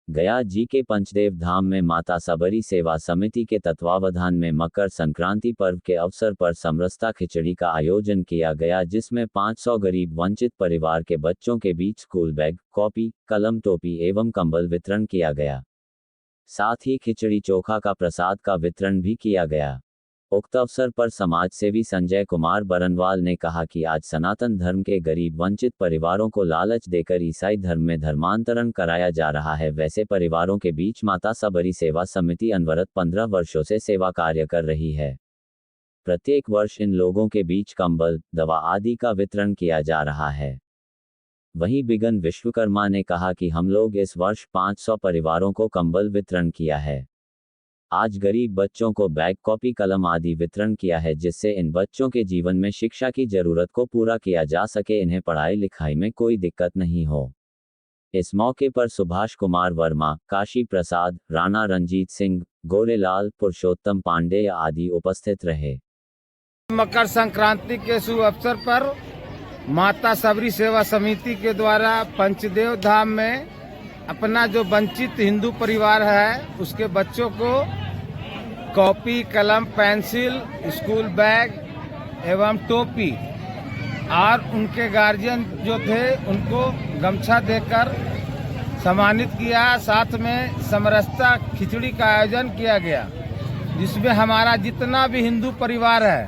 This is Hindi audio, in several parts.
गया जी के पंचदेव धाम में माता सबरी सेवा समिति के तत्वावधान में मकर संक्रांति पर्व के अवसर पर समरसता खिचड़ी का आयोजन किया गया, जिसमें 500 गरीब वंचित परिवार के बच्चों के बीच स्कूल बैग, कॉपी, कलम, टोपी एवं कंबल वितरण किया गया। साथ ही खिचड़ी चोखा का प्रसाद का वितरण भी किया गया। उक्त अवसर पर समाजसेवी संजय कुमार बरनवाल ने कहा कि आज सनातन धर्म के गरीब वंचित परिवारों को लालच देकर ईसाई धर्म में धर्मांतरण कराया जा रहा है। वैसे परिवारों के बीच माता सबरी सेवा समिति अनवरत 15 वर्षों से सेवा कार्य कर रही है। प्रत्येक वर्ष इन लोगों के बीच कंबल, दवा आदि का वितरण किया जा रहा है। वहीं बिगन विश्वकर्मा ने कहा कि हम लोग इस वर्ष 500 परिवारों को कंबल वितरण किया है। आज गरीब बच्चों को बैग, कॉपी, कलम आदि वितरण किया है, जिससे इन बच्चों के जीवन में शिक्षा की जरूरत को पूरा किया जा सके, इन्हें पढ़ाई लिखाई में कोई दिक्कत नहीं हो। इस मौके पर सुभाष कुमार वर्मा, काशी प्रसाद, राणा रंजीत सिंह, गोरेलाल, पुरुषोत्तम पांडे आदि उपस्थित रहे। मकर संक्रांति के शुभ अवसर पर माता सबरी सेवा समिति के द्वारा पंचदेव धाम में अपना जो वंचित हिंदू परिवार है उसके बच्चों को कॉपी, कलम, पेंसिल, स्कूल बैग एवं टोपी और उनके गार्जियन जो थे उनको गमछा देकर सम्मानित किया। साथ में समरसता खिचड़ी का आयोजन किया गया, जिसमें हमारा जितना भी हिंदू परिवार है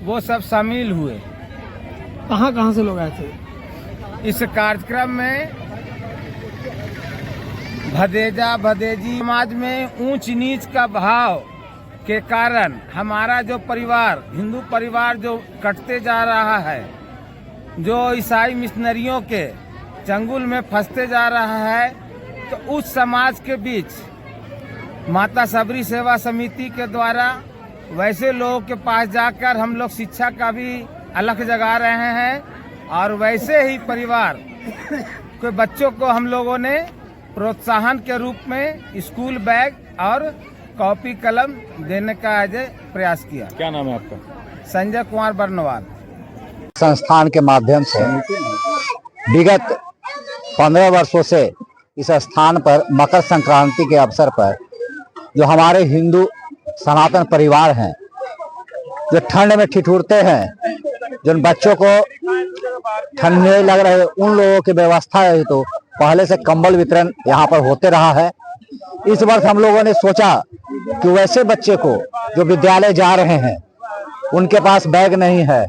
वो सब शामिल हुए। कहाँ से लोग आए थे इस कार्यक्रम में? भदेजा भदेजी समाज में ऊंच नीच का भाव के कारण हमारा जो परिवार, हिंदू परिवार जो कटते जा रहा है, जो ईसाई मिशनरियों के चंगुल में फंसते जा रहा है, तो उस समाज के बीच माता सबरी सेवा समिति के द्वारा वैसे लोगों के पास जाकर हम लोग शिक्षा का भी अलख जगा रहे हैं और वैसे ही परिवार के बच्चों को हम लोगों ने प्रोत्साहन के रूप में स्कूल बैग और कॉपी कलम देने का आज प्रयास किया। क्या नाम है आपका? संजय कुमार बरनवाल। संस्थान के माध्यम से विगत 15 वर्षों से इस स्थान पर मकर संक्रांति के अवसर पर जो हमारे हिंदू सनातन परिवार हैं, जो ठंड में ठिठुरते हैं, जिन बच्चों को ठंड नहीं लग रहे, उन लोगों की व्यवस्था है तो पहले से कंबल वितरण यहाँ पर होते रहा है। इस वर्ष हम लोगों ने सोचा कि वैसे बच्चे को जो विद्यालय जा रहे हैं उनके पास बैग नहीं है,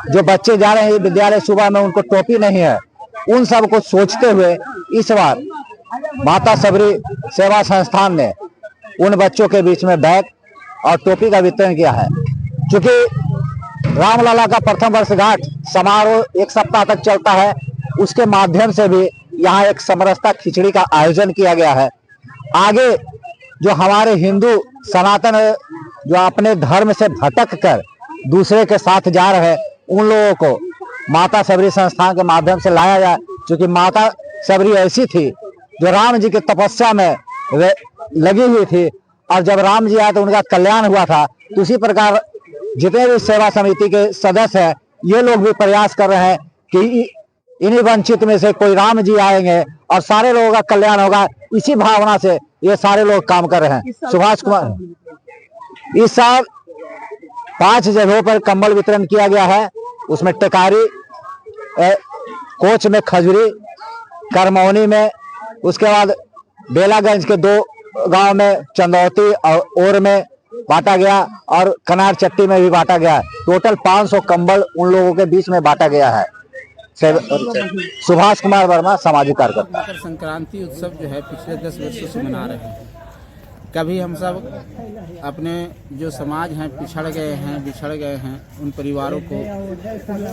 जो बच्चे जा रहे हैं विद्यालय सुबह में उनको टोपी नहीं है, उन सब को सोचते हुए इस बार माता सबरी सेवा संस्थान ने उन बच्चों के बीच में बैग और टोपी का वितरण किया है। क्योंकि रामलला का प्रथम वर्षगांठ समारोह 1 सप्ताह तक चलता है, उसके माध्यम से भी यहाँ एक समरसता खिचड़ी का आयोजन किया गया है। आगे जो हमारे हिंदू सनातन जो अपने धर्म से भटक कर दूसरे के साथ जा रहे हैं, उन लोगों को माता सबरी संस्थान के माध्यम से लाया जाए। क्योंकि माता सबरी ऐसी थी जो राम जी की तपस्या में लगी हुई थी, और जब राम जी आए तो उनका कल्याण हुआ था। तो उसी प्रकार जितने भी सेवा समिति के सदस्य हैं, ये लोग भी प्रयास कर रहे हैं कि इन्हीं वंचित में से कोई राम जी आएंगे और सारे लोगों का कल्याण होगा। इसी भावना से ये सारे लोग काम कर रहे हैं। सुभाष कुमार, इस साल 5 जगहों पर कंबल वितरण किया गया है। उसमें टेकारी, कोच में खजूरी, करमौनी में, उसके बाद बेलागंज के 2 गांव में, चंदौती और ओर में बांटा गया और कनार चट्टी में भी बांटा गया। टोटल 500 कंबल उन लोगों के बीच में बांटा गया है। सुभाष कुमार वर्मा, सामाजिक कार्यकर्ता। मकर संक्रांति उत्सव जो है पिछले 10 वर्षों से मना रहे हैं। कभी हम सब अपने जो समाज हैं पिछड़ गए हैं, बिछड़ गए हैं, उन परिवारों को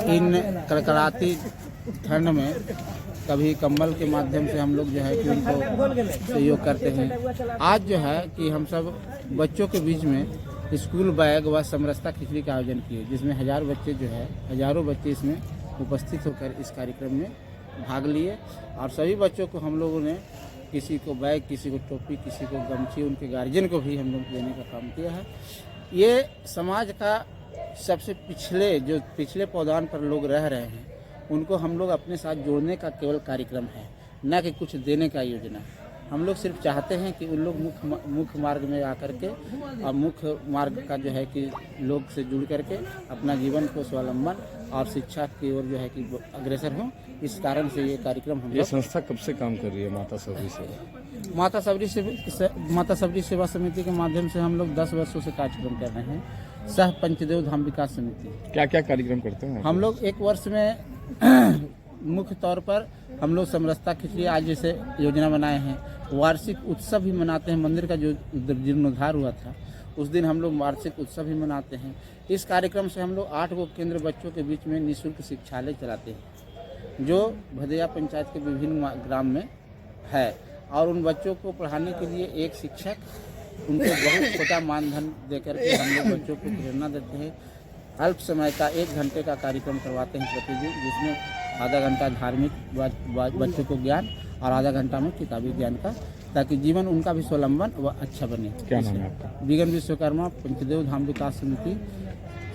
इन कड़कड़ाती ठंड में कभी कंबल के माध्यम से हम लोग जो है कि उनको सहयोग करते हैं। आज जो है कि हम सब बच्चों के बीच में स्कूल बैग व समरसता खिचड़ी का आयोजन किए, जिसमें हजारों बच्चे इसमें उपस्थित होकर इस कार्यक्रम में भाग लिए। और सभी बच्चों को हम लोगों ने, किसी को बैग, किसी को टोपी, किसी को गमछी, उनके गार्जियन को भी हम लोग देने का काम किया है। ये समाज का सबसे पिछले पौधान पर लोग रह रहे हैं, उनको हम लोग अपने साथ जोड़ने का केवल कार्यक्रम है, न कि कुछ देने का योजना। हम लोग सिर्फ चाहते हैं कि उन लोग मुख्य मार्ग में आकर के और मुख्य मार्ग का जो है कि लोग से जुड़ करके अपना जीवन को स्वावलंबन और शिक्षा की ओर जो है कि अग्रसर हों। इस कारण से ये कार्यक्रम हम ये संस्था कब से काम कर रही है माता सबरी सेवा? माता सबरी सेवा समिति के माध्यम से हम लोग 10 वर्षों से कार्यक्रम कर रहे हैं। सह पंचदेव धाम विकास समिति। क्या क्या कार्यक्रम करते हैं? हम लोग एक वर्ष में मुख्य तौर पर हम लोग समरसता खिचड़ी आज जैसे योजना बनाए हैं, वार्षिक उत्सव भी मनाते हैं। मंदिर का जो जीर्णोद्धार हुआ था उस दिन हम लोग वार्षिक उत्सव भी मनाते हैं। इस कार्यक्रम से हम लोग 8 गो केंद्र बच्चों के बीच में निःशुल्क शिक्षालय चलाते हैं जो भदैया पंचायत के विभिन्न ग्राम में है। और उन बच्चों को पढ़ाने के लिए एक शिक्षक उनको बहुत छोटा मानधन देकर के हम लोग बच्चों को प्रेरणा देते हैं। अल्प समय का 1 घंटे का कार्यक्रम करवाते हैं प्रतिदिन, जिसमें आधा घंटा धार्मिक बच्चों को ज्ञान और आधा घंटा में किताबी ज्ञान का, ताकि जीवन उनका भी स्वावलंबन व अच्छा बने। क्या नाम है आपका? बिगन विश्वकर्मा, पंचदेव धाम विकास समिति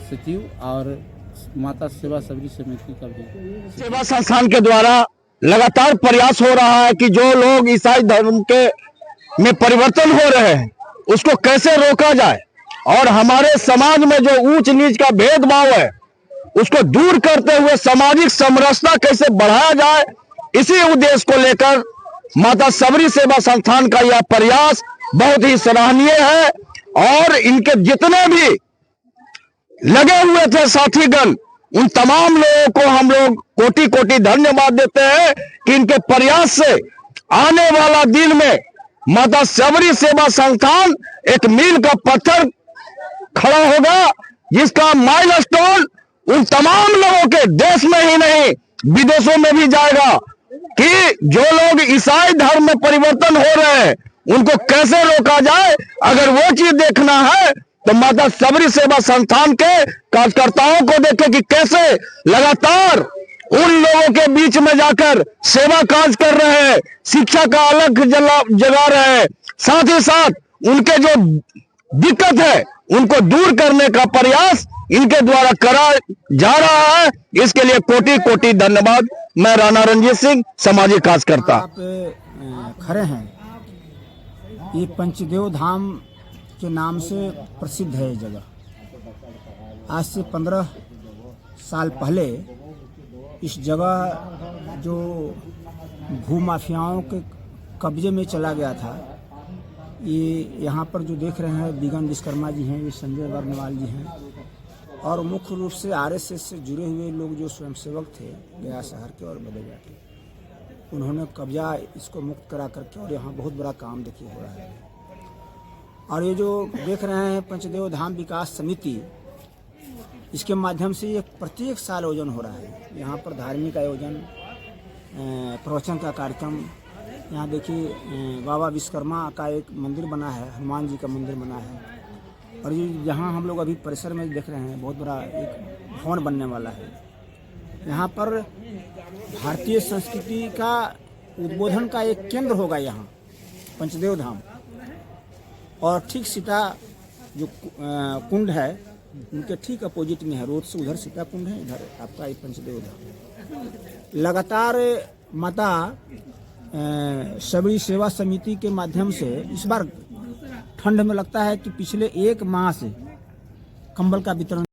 सचिव और माता सेवा सबरी समिति का भी। सेवा संस्थान के द्वारा लगातार प्रयास हो रहा है कि जो लोग ईसाई धर्म के में परिवर्तन हो रहे हैं उसको कैसे रोका जाए और हमारे समाज में जो ऊंच नीच का भेदभाव है उसको दूर करते हुए सामाजिक समरसता कैसे बढ़ाया जाए, इसी उद्देश्य को लेकर माता सबरी सेवा संस्थान का यह प्रयास बहुत ही सराहनीय है। और इनके जितने भी लगे हुए थे साथीगण, उन तमाम लोगों को हम लोग कोटि कोटि धन्यवाद देते हैं कि इनके प्रयास से आने वाला दिन में माता सबरी सेवा संस्थान एक मील का पत्थर खड़ा होगा, जिसका माइलस्टोन उन तमाम लोगों के देश में ही नहीं विदेशों में भी जाएगा कि जो लोग ईसाई धर्म में परिवर्तन हो रहे हैं उनको कैसे रोका जाए। अगर वो चीज देखना है तो माता सबरी सेवा संस्थान के कार्यकर्ताओं को देखें कि कैसे लगातार उन लोगों के बीच में जाकर सेवा कार्य कर रहे हैं, शिक्षा का अलग जगा रहे हैं, साथ ही साथ उनके जो दिक्कत है उनको दूर करने का प्रयास इनके द्वारा करा जा रहा है। इसके लिए कोटि कोटि धन्यवाद। मैं राणा रंजीत सिंह, सामाजिक कार्यकर्ता। आप खड़े हैं, ये पंचदेव धाम के नाम से प्रसिद्ध है ये जगह। आज से 15 साल पहले इस जगह जो भूमाफियाओं के कब्जे में चला गया था, ये यहाँ पर जो देख रहे हैं बिगन विश्वकर्मा जी हैं, ये संजय वर्णवाल जी हैं और मुख्य रूप से आरएसएस से जुड़े हुए लोग जो स्वयंसेवक थे गया शहर के और बदेगा के, उन्होंने कब्जा इसको मुक्त करा करके और यहाँ बहुत बड़ा काम देखिए हो रहा है। और ये जो देख रहे हैं पंचदेव धाम विकास समिति, इसके माध्यम से ये प्रत्येक साल आयोजन हो रहा है। यहाँ पर धार्मिक आयोजन, प्रवचन का कार्यक्रम, यहाँ देखिए बाबा विश्वकर्मा का एक मंदिर बना है, हनुमान जी का मंदिर बना है। और ये जहाँ हम लोग अभी परिसर में देख रहे हैं बहुत बड़ा एक भवन बनने वाला है। यहाँ पर भारतीय संस्कृति का उद्बोधन का एक केंद्र होगा यहाँ पंचदेव धाम। और ठीक सीता जो कुंड है उनके ठीक अपोजिट में है, रोड से उधर सीता कुंड है, इधर आपका ये पंचदेव धाम। लगातार माता सबरी सेवा समिति के माध्यम से इस बार ठंड में लगता है कि पिछले 1 माह से कंबल का वितरण